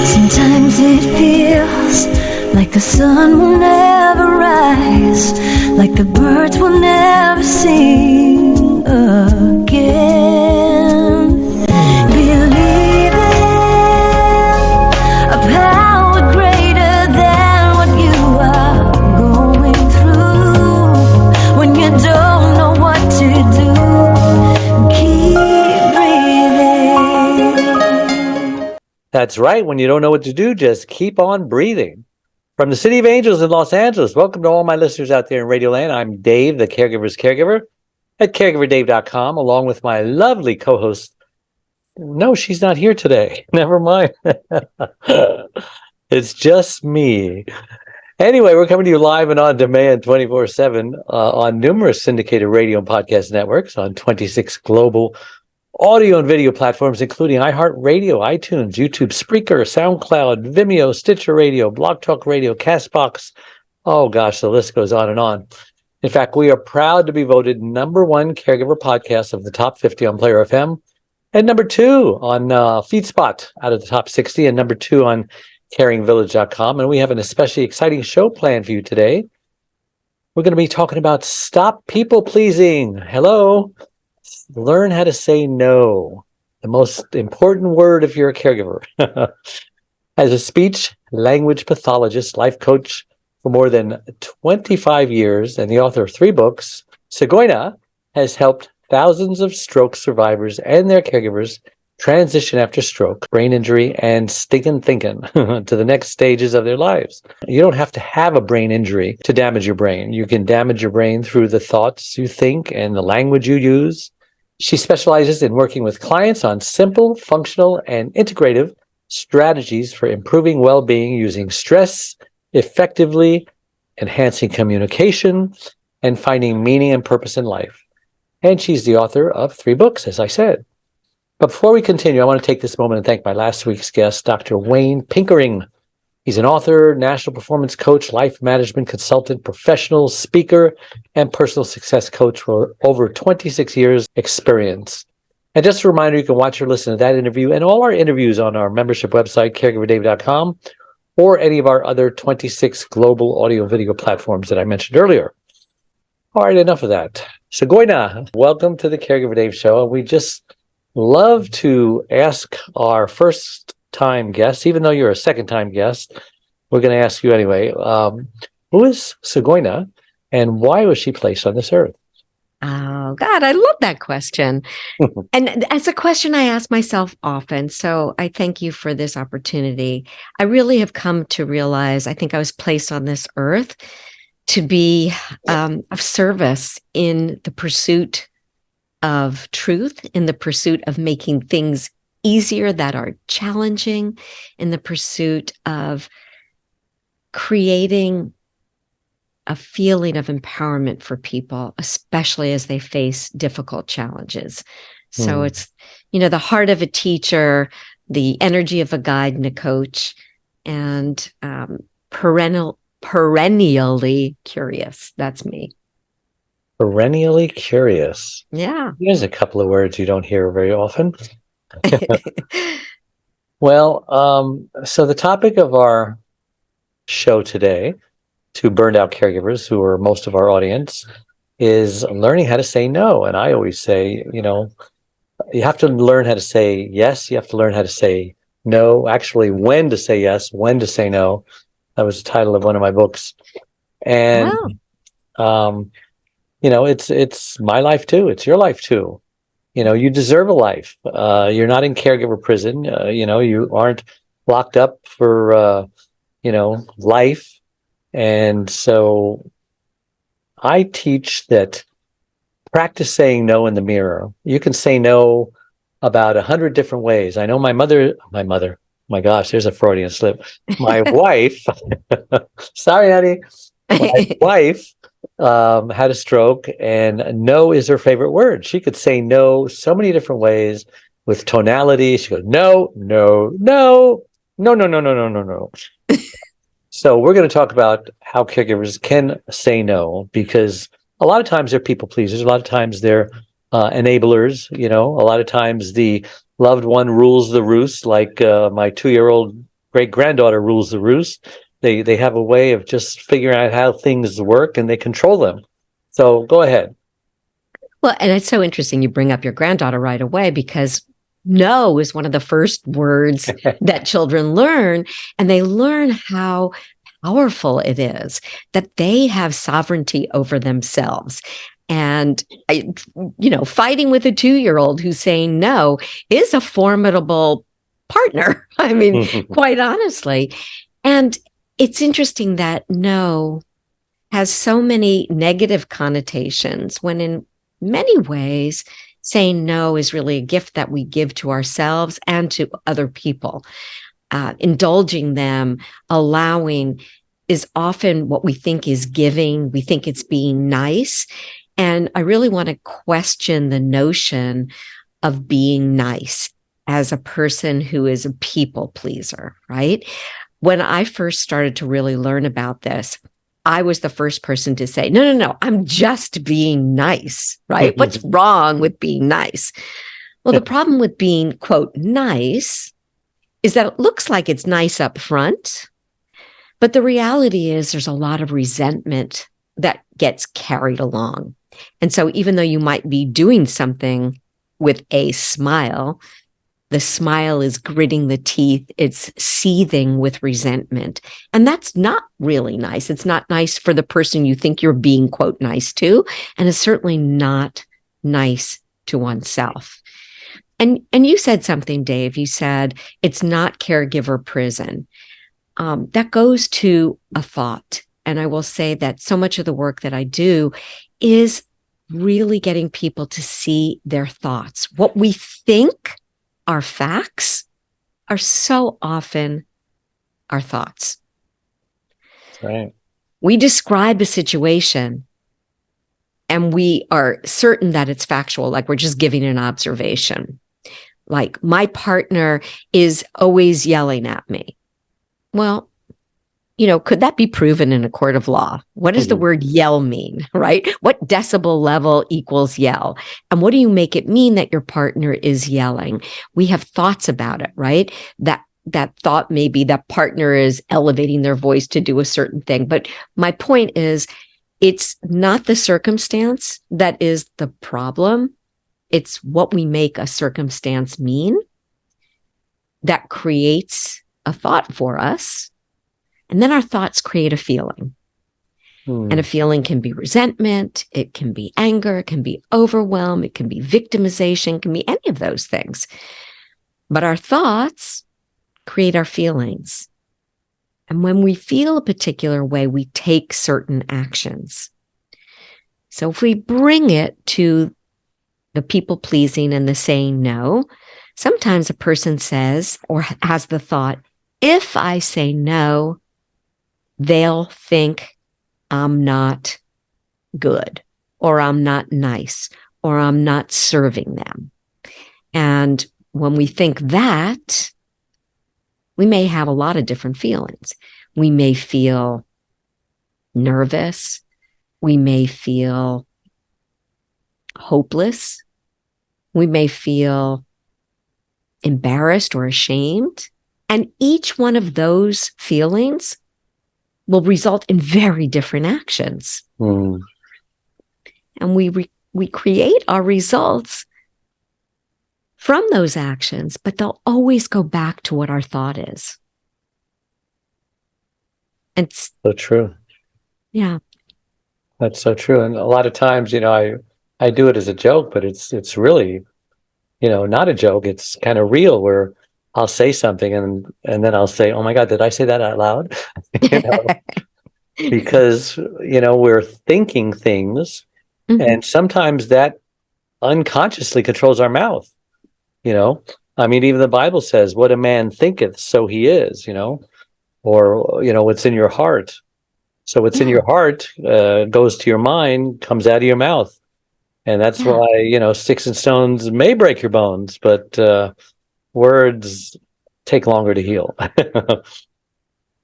Sometimes it feels like the sun will never rise, like the birds will never sing again. Believing a power greater than what you are going through. When you don't know what to do, keep breathing. That's right. When you don't know what to do, just keep on breathing. From the City of Angels in Los Angeles, welcome to all my listeners out there in Radio Land. I'm Dave, the Caregiver's Caregiver, at caregiverdave.com, along with my lovely co-host. No, she's not here today. Never mind. It's just me. Anyway, we're coming to you live and on demand 24/7 on numerous syndicated radio and podcast networks on 26 global audio and video platforms, including iHeartRadio, iTunes, YouTube, Spreaker, SoundCloud, Vimeo, Stitcher Radio, Blog Talk Radio, CastBox. Oh gosh, the list goes on and on. In fact, we are proud to be voted #1 caregiver podcast of the top 50 on Player FM, and #2 on FeedSpot out of the top 60, and #2 on caringvillage.com. And we have an especially exciting show planned for you today. We're going to be talking about stop people pleasing. Hello. Learn how to say no, the most important word if you're a caregiver. As a speech language pathologist, life coach for more than 25 years, and the author of 3 books, Tsgoyna has helped thousands of stroke survivors and their caregivers transition after stroke, brain injury, and stinkin thinkin to the next stages of their lives. You don't have to have a brain injury to damage your brain. You can damage your brain through the thoughts you think and the language you use. She specializes in working with clients on simple, functional, and integrative strategies for improving well-being using stress effectively, enhancing communication, and finding meaning and purpose in life. And she's the author of 3 books, as I said. But before we continue, I want to take this moment and thank my last week's guest, Dr. Wayne Pinkering. He's an author, national performance coach, life management consultant, professional speaker, and personal success coach with over 26 years experience. And just a reminder, you can watch or listen to that interview and all our interviews on our membership website, caregiverdave.com, or any of our other 26 global audio video platforms that I mentioned earlier. All right, enough of that. Tsgoyna, welcome to the Caregiver Dave Show. And we just love to ask our first-time guests, even though you're a second-time guest, we're going to ask you anyway, who is Tsgoyna and why was she placed on this earth? Oh, God, I love that question. And as a question I ask myself often, so I thank you for this opportunity. I really have come to realize, I think I was placed on this earth to be of service in the pursuit of truth, in the pursuit of making things easier that are challenging, in the pursuit of creating a feeling of empowerment for people, especially as they face difficult challenges. So it's, the heart of a teacher, the energy of a guide and a coach, and perennially curious. That's me. Perennially curious. Yeah. Here's a couple of words you don't hear very often. Well, so the topic of our show today, to burned out caregivers who are most of our audience, is learning how to say no. And I always say, you have to learn how to say yes. You have to learn how to say no. Actually, when to say yes, when to say no. That was the title of one of my books. And, it's my life too. It's your life too. You deserve a life. You're not in caregiver prison. You aren't locked up for, life. And so I teach that practice saying no in the mirror. You can say no about 100 different ways. I know my mother, my gosh, there's a Freudian slip. My wife, sorry, honey, my wife had a stroke, and no is her favorite word. She could say no so many different ways with tonality. She goes, no, no, no, no, no, no, no, no, no, no. So we're going to talk about how caregivers can say no, because a lot of times they're people pleasers. A lot of times they're enablers. A lot of times the loved one rules the roost, like my 2-year-old great granddaughter rules the roost. They have a way of just figuring out how things work, and they control them. So go ahead. Well, and it's so interesting you bring up your granddaughter right away, because no is one of the first words that children learn, and they learn how powerful it is that they have sovereignty over themselves. And, fighting with a 2-year-old who's saying no is a formidable partner. I mean, quite honestly. And it's interesting that no has so many negative connotations, when in many ways, saying no is really a gift that we give to ourselves and to other people. Indulging them, allowing, is often what we think is giving. We think it's being nice. And I really want to question the notion of being nice as a person who is a people pleaser, right? When I first started to really learn about this, I was the first person to say, no, I'm just being nice, right? What's wrong with being nice? Well, the problem with being, quote, nice is that it looks like it's nice up front, but the reality is there's a lot of resentment that gets carried along. And so even though you might be doing something with a smile, the smile is gritting the teeth. It's seething with resentment. And that's not really nice. It's not nice for the person you think you're being, quote, nice to. And it's certainly not nice to oneself. And you said something, Dave. You said it's not caregiver prison. That goes to a thought. And I will say that so much of the work that I do is really getting people to see their thoughts. What we think are facts are so often our thoughts. Right. We describe a situation and we are certain that it's factual, like we're just giving an observation. Like, my partner is always yelling at me. Well, could that be proven in a court of law? What does the word yell mean, right? What decibel level equals yell? And what do you make it mean that your partner is yelling? We have thoughts about it, right? That thought may be that partner is elevating their voice to do a certain thing. But my point is, it's not the circumstance that is the problem. It's what we make a circumstance mean that creates a thought for us. And then our thoughts create a feeling. And a feeling can be resentment, it can be anger, it can be overwhelm, it can be victimization, it can be any of those things. But our thoughts create our feelings. And when we feel a particular way, we take certain actions. So if we bring it to the people pleasing and the saying no, sometimes a person says or has the thought, if I say no, they'll think I'm not good, or I'm not nice, or I'm not serving them. And when we think that, we may have a lot of different feelings. We may feel nervous. We may feel hopeless. We may feel embarrassed or ashamed. And each one of those feelings will result in very different actions. And we create our results from those actions, but they'll always go back to what our thought is. And so true. Yeah. That's so true. And a lot of times, I do it as a joke, but it's really, not a joke. It's kind of real, where I'll say something and then I'll say, oh my God, did I say that out loud? Because, we're thinking things, and sometimes that unconsciously controls our mouth. I mean, even the Bible says, what a man thinketh, so he is, or, what's in your heart. So what's in your heart goes to your mind, comes out of your mouth. And that's why, sticks and stones may break your bones, but words take longer to heal.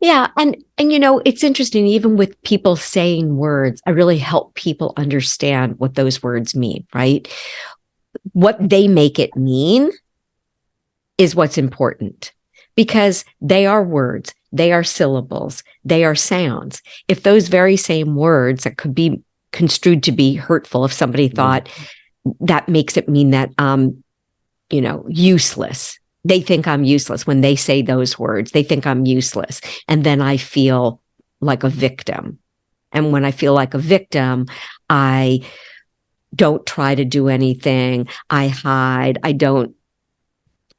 Yeah. And it's interesting, even with people saying words, I really help people understand what those words mean, right? What they make it mean is what's important. because they are words, they are syllables, they are sounds. If those very same words that could be construed to be hurtful, if somebody thought that makes it mean that useless. They think I'm useless when they say those words. They think I'm useless. And then I feel like a victim. And when I feel like a victim, I don't try to do anything. I hide. I don't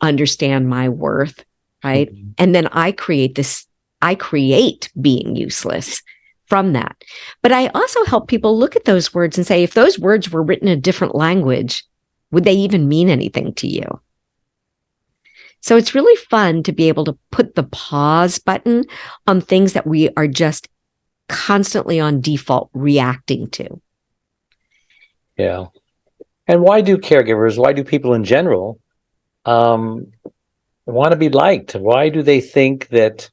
understand my worth, right? Mm-hmm. And then I create being useless from that. But I also help people look at those words and say, if those words were written in a different language, would they even mean anything to you? So it's really fun to be able to put the pause button on things that we are just constantly on default reacting to. Yeah. And why do people in general want to be liked? Why do they think that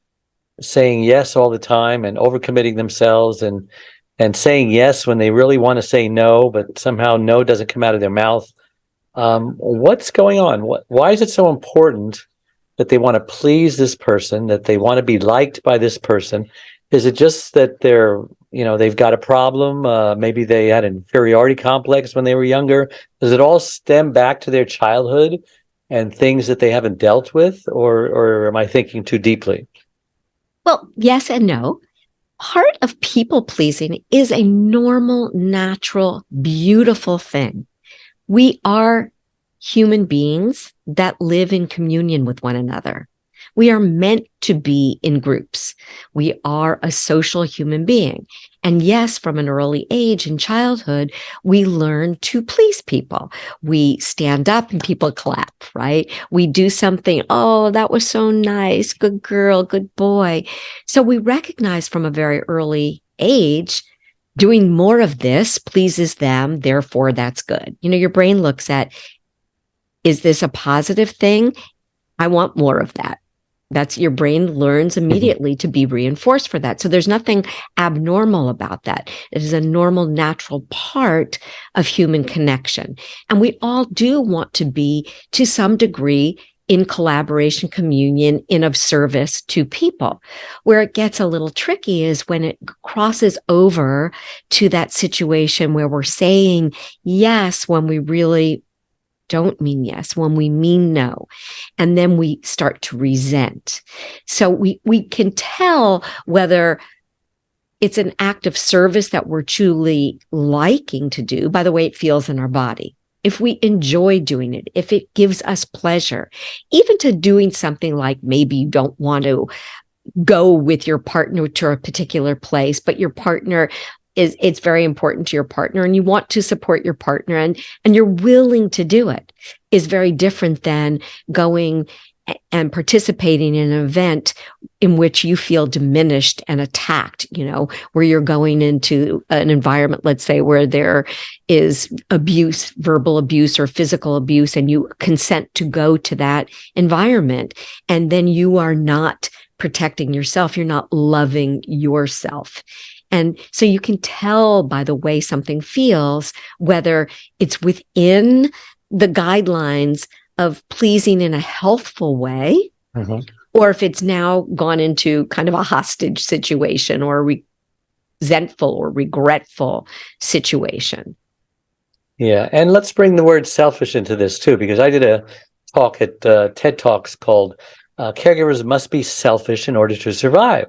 saying yes all the time and overcommitting themselves and saying yes when they really want to say no, but somehow no doesn't come out of their mouth? What's going on? Why is it so important that they want to please this person, that they want to be liked by this person? Is it just that they've got a problem? Maybe they had an inferiority complex when they were younger. Does it all stem back to their childhood and things that they haven't dealt with? Or am I thinking too deeply? Well, yes and no. Part of people pleasing is a normal, natural, beautiful thing. We are human beings that live in communion with one another. We are meant to be in groups. We are a social human being. And yes, from an early age in childhood, we learn to please people. We stand up and people clap, right? We do something, oh, that was so nice, good girl, good boy. So we recognize from a very early age, doing more of this pleases them, therefore that's good. Your brain looks at, is this a positive thing? I want more of that. That's your brain learns immediately to be reinforced for that. So there's nothing abnormal about that. It is a normal, natural part of human connection. And we all do want to be, to some degree, in collaboration, communion, of service to people. Where it gets a little tricky is when it crosses over to that situation where we're saying yes when we really don't mean yes, when we mean no. And then we start to resent. So we can tell whether it's an act of service that we're truly liking to do by the way it feels in our body. If we enjoy doing it, if it gives us pleasure, even to doing something like maybe you don't want to go with your partner to a particular place, but your partner it's very important to your partner and you want to support your partner and you're willing to do it, is very different than going and participating in an event in which you feel diminished and attacked, where you're going into an environment, let's say, where there is abuse, verbal abuse or physical abuse, and you consent to go to that environment. And then you are not protecting yourself. You're not loving yourself. And so you can tell by the way something feels, whether it's within the guidelines of pleasing in a healthful way, or if it's now gone into kind of a hostage situation or a resentful or regretful situation. Yeah. And let's bring the word selfish into this too, because I did a talk at TED Talks called Caregivers Must Be Selfish in Order to Survive.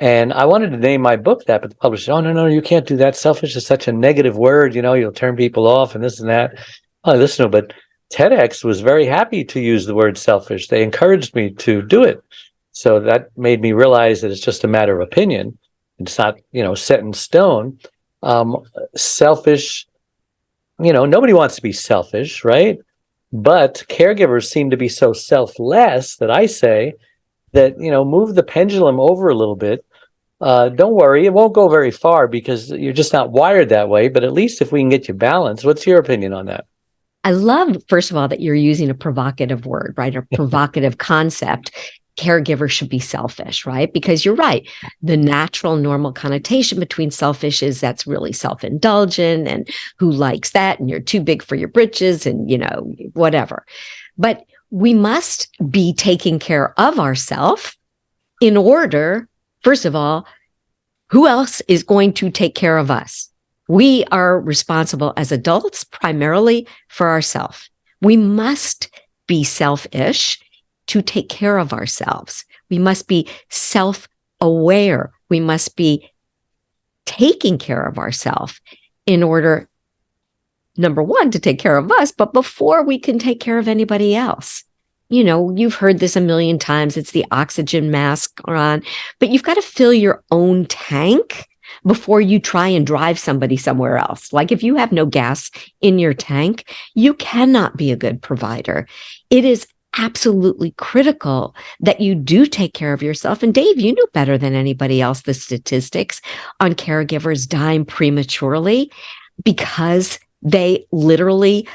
And I wanted to name my book that, but the publisher said, oh, no, you can't do that. Selfish is such a negative word, you'll turn people off and this and that. Oh, listen, but TEDx was very happy to use the word selfish. They encouraged me to do it. So that made me realize that it's just a matter of opinion. It's not, set in stone. Selfish, nobody wants to be selfish, right? But caregivers seem to be so selfless that I say that, move the pendulum over a little bit. Don't worry, it won't go very far because you're just not wired that way. But at least if we can get you balanced, what's your opinion on that? I love, first of all, that you're using a provocative word, right? A provocative concept. Caregiver should be selfish, right? Because you're right. The natural, normal connotation between selfish is that's really self-indulgent and who likes that? And you're too big for your britches and, whatever. But we must be taking care of ourselves in order, first of all, who else is going to take care of us? We are responsible as adults primarily for ourselves. We must be selfish to take care of ourselves. We must be self-aware. We must be taking care of ourselves in order, number one, to take care of us, but before we can take care of anybody else. You know, you've heard this a million times. It's the oxygen mask on, but you've got to fill your own tank before you try and drive somebody somewhere else. Like if you have no gas in your tank, you cannot be a good provider. It is absolutely critical that you do take care of yourself. And Dave, you know better than anybody else the statistics on caregivers dying prematurely because they literally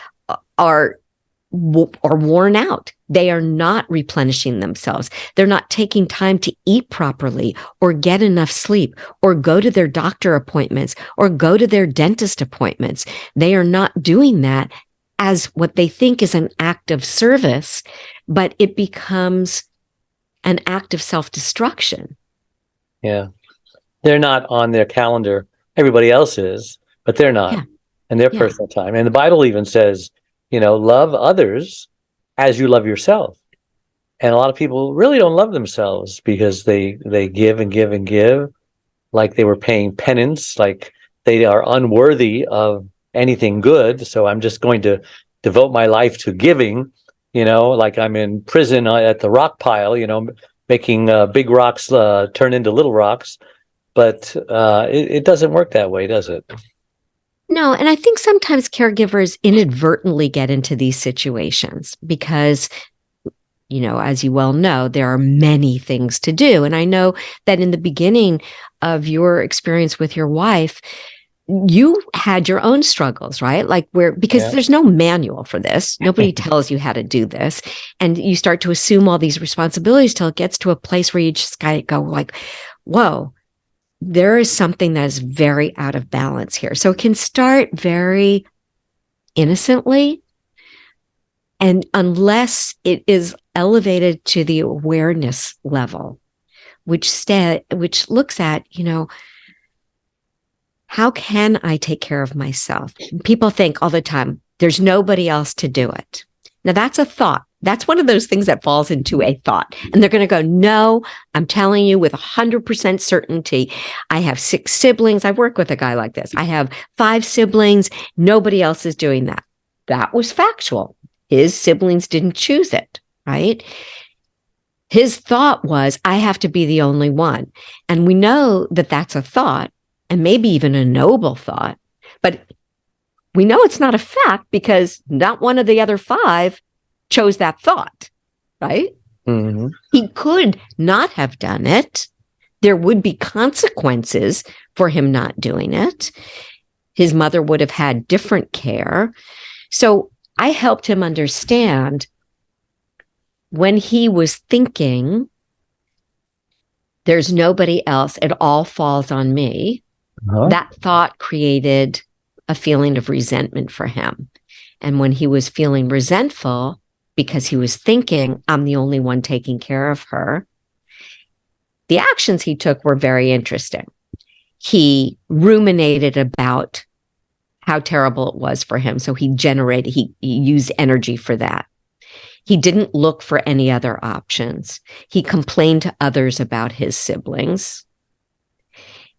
are worn out. They are not replenishing themselves. They're not taking time to eat properly or get enough sleep or go to their doctor appointments or go to their dentist appointments. They are not doing that as what they think is an act of service, but it becomes an act of self-destruction. Yeah. They're not on their calendar. Everybody else is, but they're not in their personal time. And the Bible even says, you know, love others as you love yourself. And a lot of people really don't love themselves because they give and give and give like they were paying penance, like they are unworthy of anything good. So I'm just going to devote my life to giving, you know, like I'm in prison at the rock pile, you know, making big rocks turn into little rocks. But it doesn't work that way, does it? No, and I think sometimes caregivers inadvertently get into these situations because, you know, as you well know, there are many things to do. And I know that in the beginning of your experience with your wife, you had your own struggles, right? Like because there's no manual for this. Nobody tells you how to do this. And you start to assume all these responsibilities till it gets to a place where you just go like, whoa, there is something that is very out of balance here. So it can start very innocently. And unless it is elevated to the awareness level, which looks at, you know, how can I take care of myself? People think all the time, there's nobody else to do it. Now that's a thought. That's one of those things that falls into a thought. And they're going to go, no, I'm telling you with 100% certainty, I have 6 siblings. I work with a guy like this. I have 5 siblings. Nobody else is doing that. That was factual. His siblings didn't choose it, right? His thought was, I have to be the only one. And we know that that's a thought and maybe even a noble thought, but we know it's not a fact because not one of the other 5 chose that thought, right? Mm-hmm. He could not have done it. There would be consequences for him not doing it. His mother would have had different care. So I helped him understand when he was thinking, there's nobody else, it all falls on me. Uh-huh. That thought created a feeling of resentment for him. And when he was feeling resentful, because he was thinking, I'm the only one taking care of her, the actions he took were very interesting. He ruminated about how terrible it was for him. So he used energy for that. He didn't look for any other options. He complained to others about his siblings.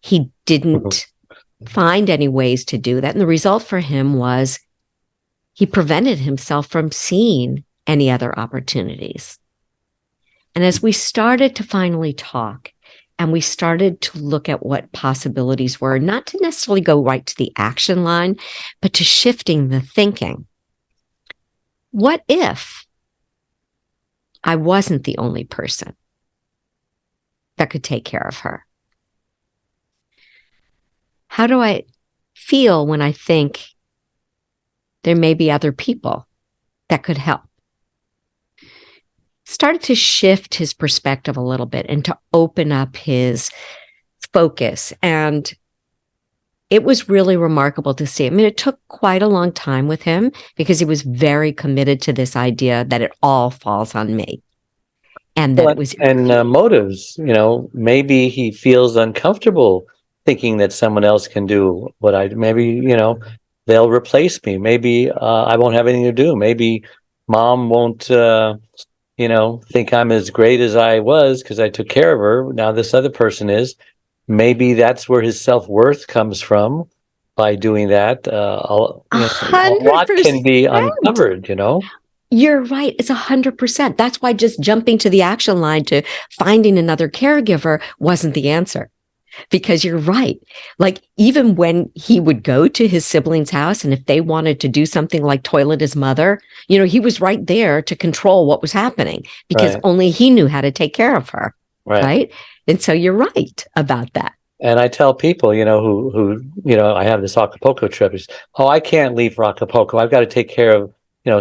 He didn't find any ways to do that. And the result for him was he prevented himself from seeing any other opportunities. And as we started to finally talk and we started to look at what possibilities were, not to necessarily go right to the action line, but to shifting the thinking. What if I wasn't the only person that could take care of her? How do I feel when I think there may be other people that could help? Started to shift his perspective a little bit and to open up his focus. And it was really remarkable to see. I mean, it took quite a long time with him because he was very committed to this idea that it all falls on me. And that Well, it was, and motives, maybe he feels uncomfortable thinking that someone else can do what I do. Maybe, they'll replace me. Maybe I won't have anything to do. Maybe mom won't, think I'm as great as I was because I took care of her. Now this other person is. Maybe that's where his self-worth comes from by doing that. A lot can be 100%. uncovered. You're right. It's 100%. That's why just jumping to the action line to finding another caregiver wasn't the answer. Because you're right. Like, even when he would go to his siblings' house and if they wanted to do something like toilet his mother, he was right there to control what was happening because Right. only he knew how to take care of her. Right. And so you're right about that. And I tell people, who I have this Acapulco trip. I can't leave for Acapulco. I've got to take care of,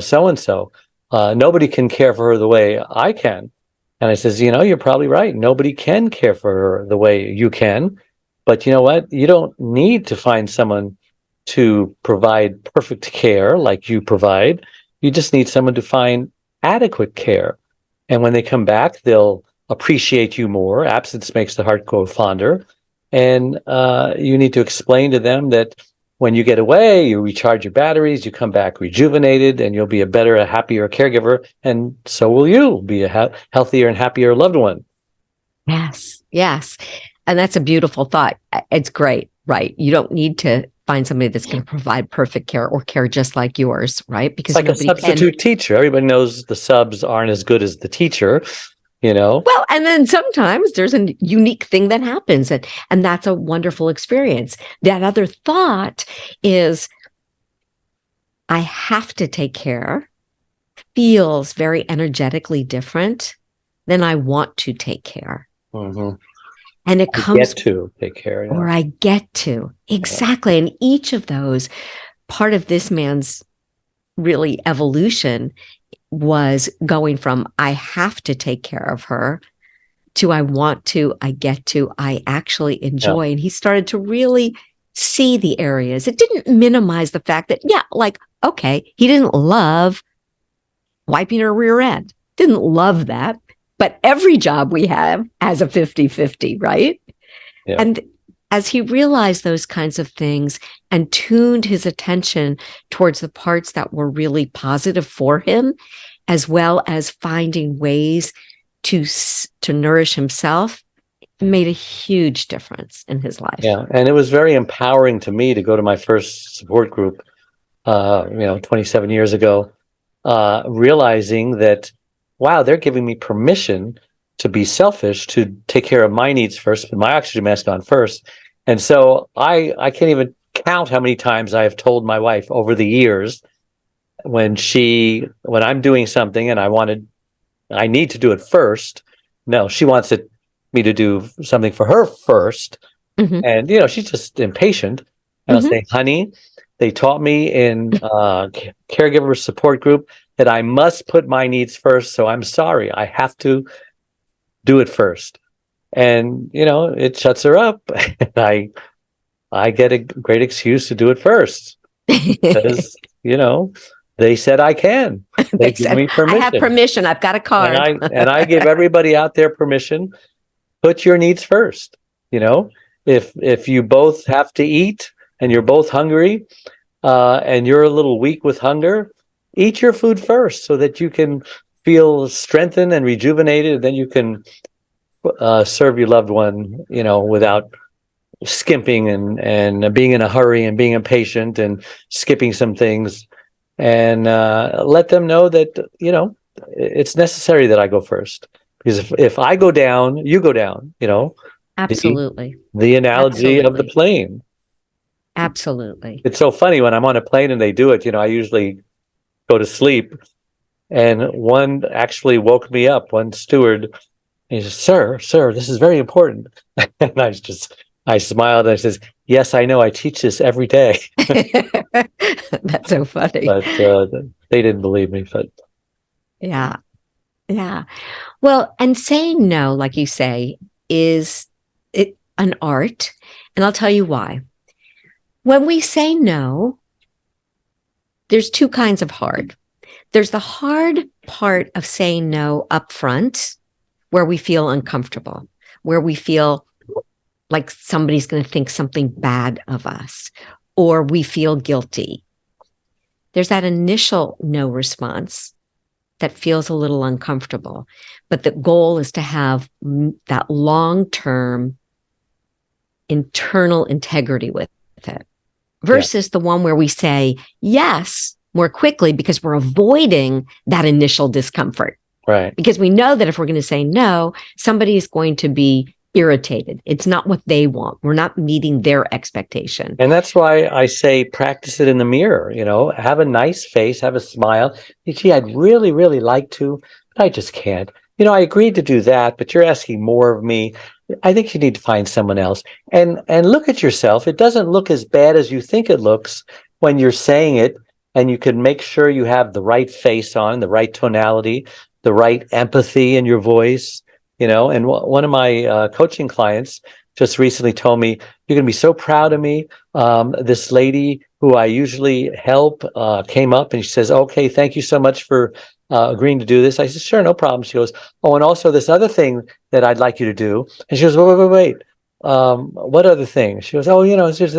so and so. Nobody can care for her the way I can. And I says, you're probably right. Nobody can care for her the way you can. But you know what? You don't need to find someone to provide perfect care like you provide. You just need someone to find adequate care. And when they come back, they'll appreciate you more. Absence makes the heart grow fonder. And you need to explain to them that when you get away, you recharge your batteries, you come back rejuvenated, and you'll be a better, a happier caregiver. And so will you be a healthier and happier loved one. Yes. Yes. And that's a beautiful thought. It's great, right? You don't need to find somebody that's going to provide perfect care or care just like yours, right? Because it's like a substitute teacher. Everybody knows the subs aren't as good as the teacher. Well, and then sometimes there's a unique thing that happens, and that's a wonderful experience. That other thought is, I have to take care, feels very energetically different than I want to take care. Mm-hmm. And it comes get to take care, or I get to. Exactly. And each of those, part of this man's really evolution was going from I have to take care of her to I want to, I get to, I actually enjoy. And he started to really see the areas. It didn't minimize the fact that, okay, he didn't love wiping her rear end. Didn't love that. But every job we have has a 50-50, right? Yeah. And as he realized those kinds of things and tuned his attention towards the parts that were really positive for him, as well as finding ways to nourish himself, it made a huge difference in his life. Yeah, and it was very empowering to me to go to my first support group, 27 years ago, realizing that, wow, they're giving me permission to be selfish, to take care of my needs first, put my oxygen mask on first. And so I can't even count how many times I have told my wife over the years when I'm doing something and I need to do it first. No, she wants me to do something for her first. Mm-hmm. And, she's just impatient. And I'll say, honey, they taught me in caregiver support group that I must put my needs first. So I'm sorry. I have to do it first. And, it shuts her up. And I get a great excuse to do it first. Because, they said I can. They give me permission. I have permission. I've got a card. And I give everybody out there permission. Put your needs first. If you both have to eat and you're both hungry, and you're a little weak with hunger, eat your food first so that you can feel strengthened and rejuvenated. Then you can serve your loved one, without skimping and being in a hurry and being impatient and skipping some things. And let them know that, it's necessary that I go first. Because if I go down, you go down, Absolutely. The analogy of the plane. Absolutely. It's so funny when I'm on a plane and they do it, I usually go to sleep. And one actually woke me up, one steward. And he says, sir, this is very important. And I smiled and I says, yes, I know. I teach this every day. That's so funny. But they didn't believe me. But yeah. Well, and saying no, like you say, is it an art? And I'll tell you why. When we say no, there's two kinds of hard. There's the hard part of saying no up front, where we feel uncomfortable, where we feel like somebody's going to think something bad of us, or we feel guilty. There's that initial no response that feels a little uncomfortable, but the goal is to have that long-term internal integrity with it, versus the one where we say yes more quickly because we're avoiding that initial discomfort. Right. Because we know that if we're going to say no, somebody is going to be irritated. It's not what they want. We're not meeting their expectation. And that's why I say practice it in the mirror, have a nice face, have a smile. Gee, I'd really, really like to, but I just can't. I agreed to do that, but you're asking more of me. I think you need to find someone else. And look at yourself. It doesn't look as bad as you think it looks when you're saying it, and you can make sure you have the right face on, the right tonality, the right empathy in your voice, and one of my coaching clients just recently told me, you're going to be so proud of me. This lady who I usually help came up and she says, okay, thank you so much for agreeing to do this. I said, sure, no problem. She goes, oh, and also this other thing that I'd like you to do. And she goes, wait. What other thing? She goes, oh, it's just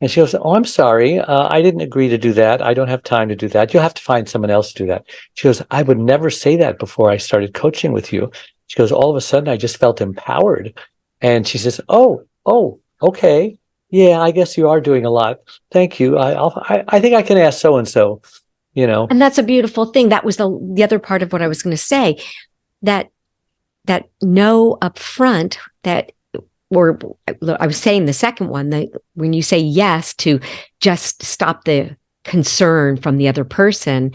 And she goes, oh, I'm sorry. I didn't agree to do that. I don't have time to do that. You'll have to find someone else to do that. She goes, I would never say that before I started coaching with you. She goes, all of a sudden, I just felt empowered. And she says, oh, okay. Yeah, I guess you are doing a lot. Thank you. I think I can ask so-and-so, And that's a beautiful thing. That was the other part of what I was going to say, that no upfront, or I was saying the second one, that when you say yes to just stop the concern from the other person,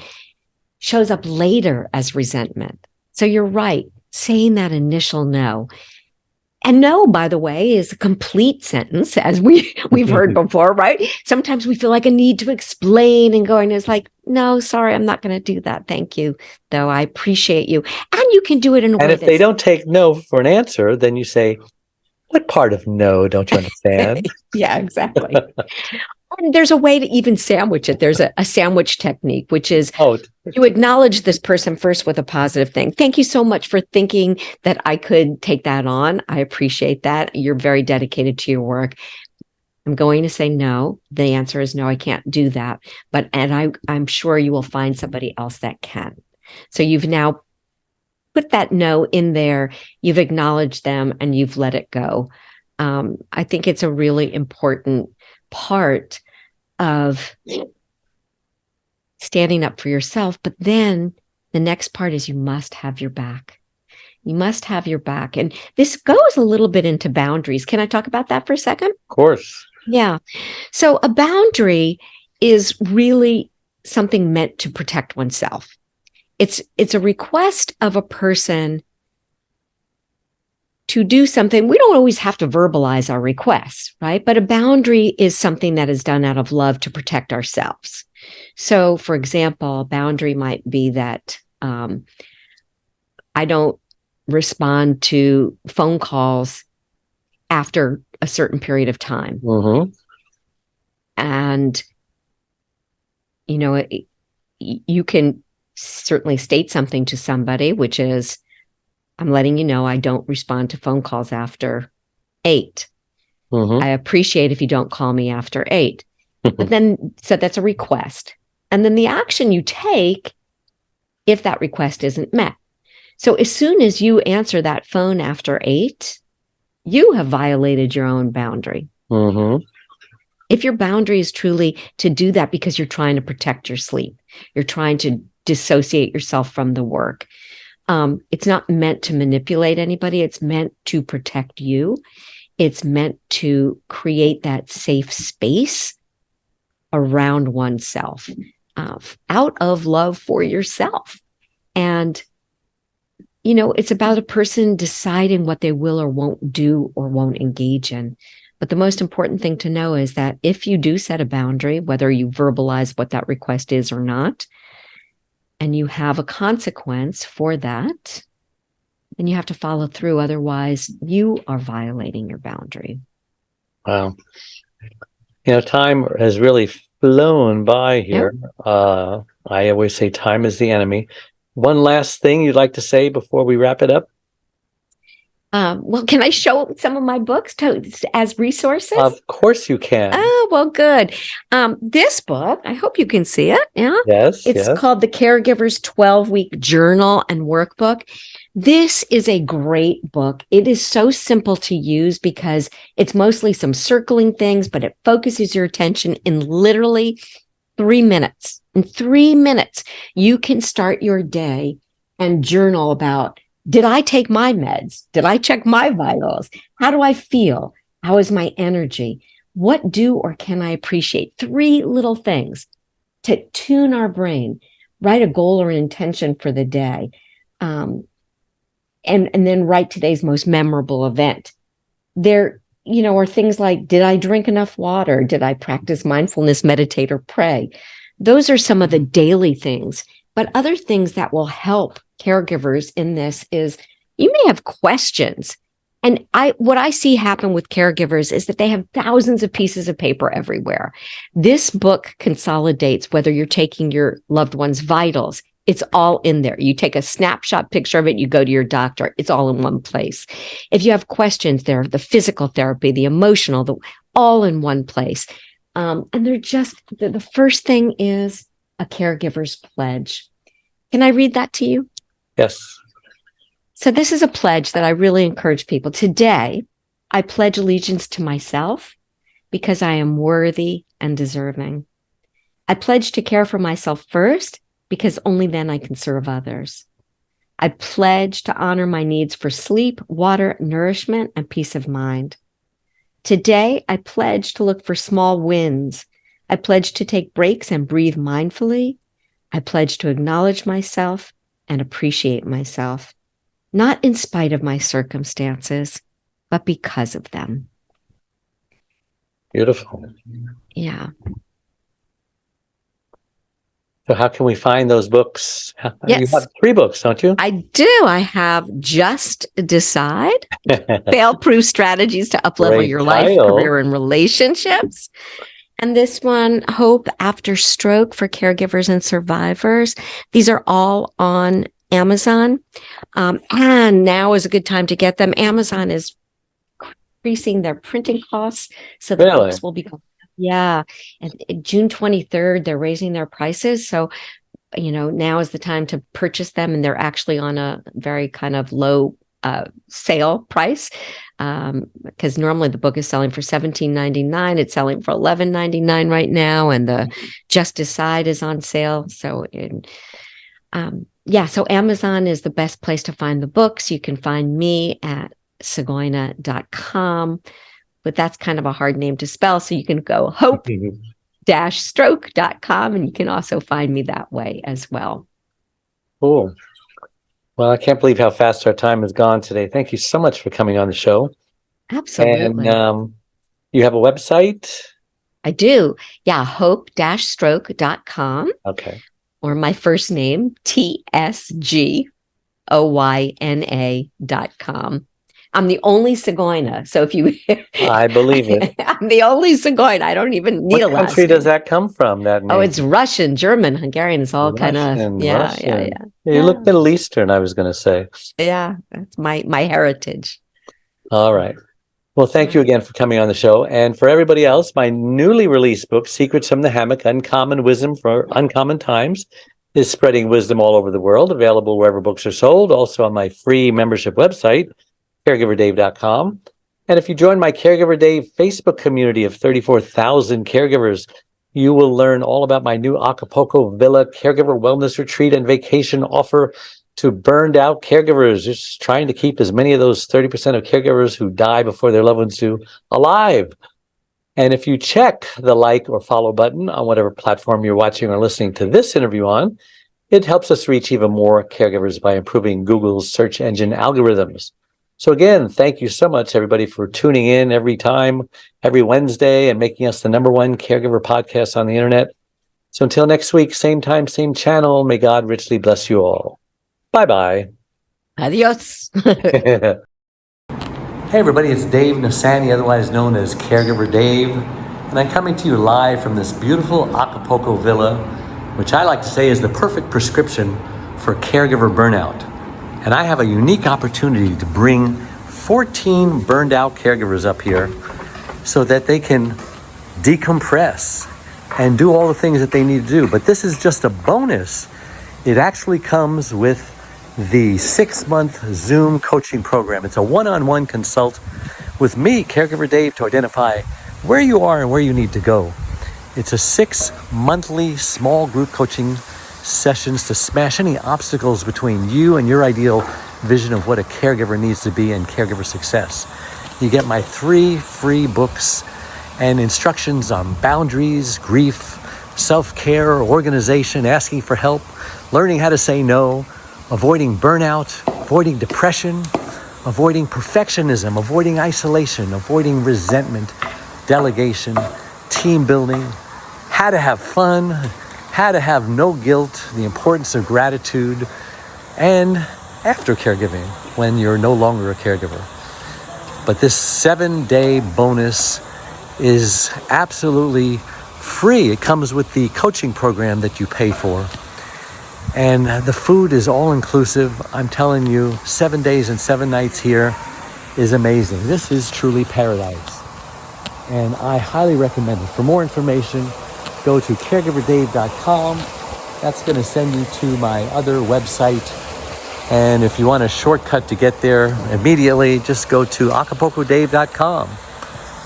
shows up later as resentment. So you're right, saying that initial no. And no, by the way, is a complete sentence, as we've heard before, right? Sometimes we feel like a need to explain, and going is like, no, sorry, I'm not going to do that. Thank you, though. I appreciate you. And you can do it in a way. And if they don't take no for an answer, then you say, what part of no don't you understand? Yeah, exactly. And there's a way to even sandwich it. There's a sandwich technique, which is you acknowledge this person first with a positive thing. Thank you so much for thinking that I could take that on. I appreciate that. You're very dedicated to your work. I'm going to say no. The answer is no, I can't do that. I'm sure you will find somebody else that can. So you've now put that no in there. You've acknowledged them and you've let it go. I think it's a really important part of standing up for yourself. But then the next part is you must have your back. You must have your back. And this goes a little bit into boundaries. Can I talk about that for a second? Of course. Yeah. So a boundary is really something meant to protect oneself. It's a request of a person to do something. We don't always have to verbalize our requests, right? But a boundary is something that is done out of love to protect ourselves. So, for example, a boundary might be that I don't respond to phone calls after a certain period of time. Mm-hmm. And, you can certainly state something to somebody, which is, I'm letting you know I don't respond to phone calls after 8. Mm-hmm. I appreciate if you don't call me after 8. But then, so that's a request. And then the action you take if that request isn't met. So as soon as you answer that phone after 8, you have violated your own boundary. Mm-hmm. If your boundary is truly to do that because you're trying to protect your sleep, you're trying to dissociate yourself from the work. It's not meant to manipulate anybody. It's meant to protect you. It's meant to create that safe space around oneself, out of love for yourself. And, it's about a person deciding what they will or won't do or won't engage in. But the most important thing to know is that if you do set a boundary, whether you verbalize what that request is or not, and you have a consequence for that, then you have to follow through. Otherwise, you are violating your boundary. Wow. Time has really flown by here. I always say time is the enemy. One last thing you'd like to say before we wrap it up? Well, can I show some of my books as resources? Of course you can. Oh, well, good. This book, I hope you can see it. Yeah. Yes. It's called the Caregivers 12-Week Journal and Workbook. This is a great book. It is so simple to use because it's mostly some circling things, but it focuses your attention in literally 3 minutes. In 3 minutes, you can start your day and journal about, did I take my meds? Did I check my vitals? How do I feel? How is my energy? What do or can I appreciate? 3 little things to tune our brain, write a goal or an intention for the day, and then write today's most memorable event. There, are things like, did I drink enough water? Did I practice mindfulness, meditate, or pray? Those are some of the daily things. But other things that will help caregivers in this is you may have questions. And what I see happen with caregivers is that they have thousands of pieces of paper everywhere. This book consolidates whether you're taking your loved one's vitals. It's all in there. You take a snapshot picture of it, you go to your doctor. It's all in one place. If you have questions, there, the physical therapy, the emotional, all in one place. And they're just, the first thing is a caregiver's pledge. Can I read that to you? Yes. So this is a pledge that I really encourage people. Today, I pledge allegiance to myself because I am worthy and deserving. I pledge to care for myself first because only then I can serve others. I pledge to honor my needs for sleep, water, nourishment, and peace of mind. Today, I pledge to look for small wins. I pledge to take breaks and breathe mindfully. I pledge to acknowledge myself and appreciate myself, not in spite of my circumstances, but because of them. Beautiful. Yeah. So how can we find those books? Yes. You have 3 books, don't you? I do. I have Just Decide, Fail-Proof Strategies to Uplevel Great Your Life, title. Career, and Relationships. And this one, Hope After Stroke for Caregivers and Survivors. These are all on Amazon. And now is a good time to get them. Amazon is increasing their printing costs. So the Really? books will be, and June 23rd, they're raising their prices. So, now is the time to purchase them. And they're actually on a very kind of low sale price. Because normally the book is selling for $17.99. It's selling for $11.99 right now. And the Just Decide is on sale. So, so Amazon is the best place to find the books. You can find me at Tsgoyna.com, but that's kind of a hard name to spell. So you can go hope-stroke.com, and you can also find me that way as well. Cool. Well, I can't believe how fast our time has gone today. Thank you so much for coming on the show. Absolutely. And you have a website? I do. Yeah, hope-stroke.com. Okay. Or my first name, Tsgoyna.com. I'm the only Tsgoyna. So if you... I believe it. I'm the only Tsgoyna. I don't even need a last name. What country does that come from, that name? Oh, it's Russian, German, Hungarian. It's all kind of... Russian. You look Middle Eastern, I was going to say. Yeah, that's my heritage. All right. Well, thank you again for coming on the show. And for everybody else, my newly released book, Secrets from the Hammock, Uncommon Wisdom for Uncommon Times, is spreading wisdom all over the world, available wherever books are sold, also on my free membership website, caregiverdave.com. And if you join my Caregiver Dave Facebook community of 34,000 caregivers, you will learn all about my new Acapulco Villa Caregiver Wellness Retreat and Vacation offer to burned out caregivers, just trying to keep as many of those 30% of caregivers who die before their loved ones do alive. And if you check the like or follow button on whatever platform you're watching or listening to this interview on, it helps us reach even more caregivers by improving Google's search engine algorithms. So again, thank you so much, everybody, for tuning in every time, every Wednesday, and making us the #1 caregiver podcast on the internet. So until next week, same time, same channel, may God richly bless you all. Bye-bye. Adios. Hey, everybody, it's Dave Nasani, otherwise known as Caregiver Dave. and I'm coming to you live from this beautiful Acapulco villa, which I like to say is the perfect prescription for caregiver burnout. And I have a unique opportunity to bring 14 burned out caregivers up here so that they can decompress and do all the things that they need to do. But this is just a bonus. It actually comes with the 6-month Zoom coaching program. It's a one-on-one consult with me, Caregiver Dave, to identify where you are and where you need to go. It's a 6-monthly small group coaching sessions to smash any obstacles between you and your ideal vision of what a caregiver needs to be and caregiver success. You get my 3 free books and instructions on boundaries, grief, self-care, organization, asking for help, learning how to say no, avoiding burnout, avoiding depression, avoiding perfectionism, avoiding isolation, avoiding resentment, delegation, team building, how to have fun, how to have no guilt, the importance of gratitude, and after caregiving when you're no longer a caregiver. But this 7-day bonus is absolutely free. It comes with the coaching program that you pay for. And the food is all inclusive. I'm telling you, 7 days and 7 nights here is amazing. This is truly paradise. And I highly recommend it. For more information, go to caregiverdave.com. That's going to send you to my other website. And if you want a shortcut to get there immediately, just go to acapulcodave.com.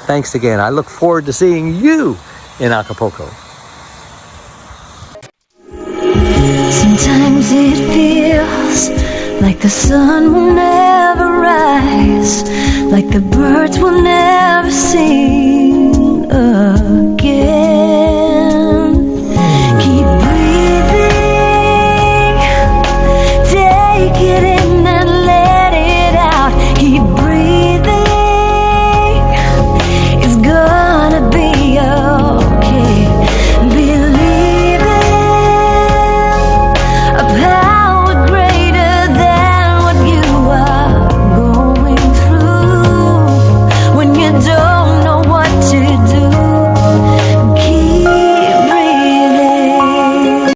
Thanks again. I look forward to seeing you in Acapulco. Sometimes it feels like the sun will never rise, like the birds will never sing.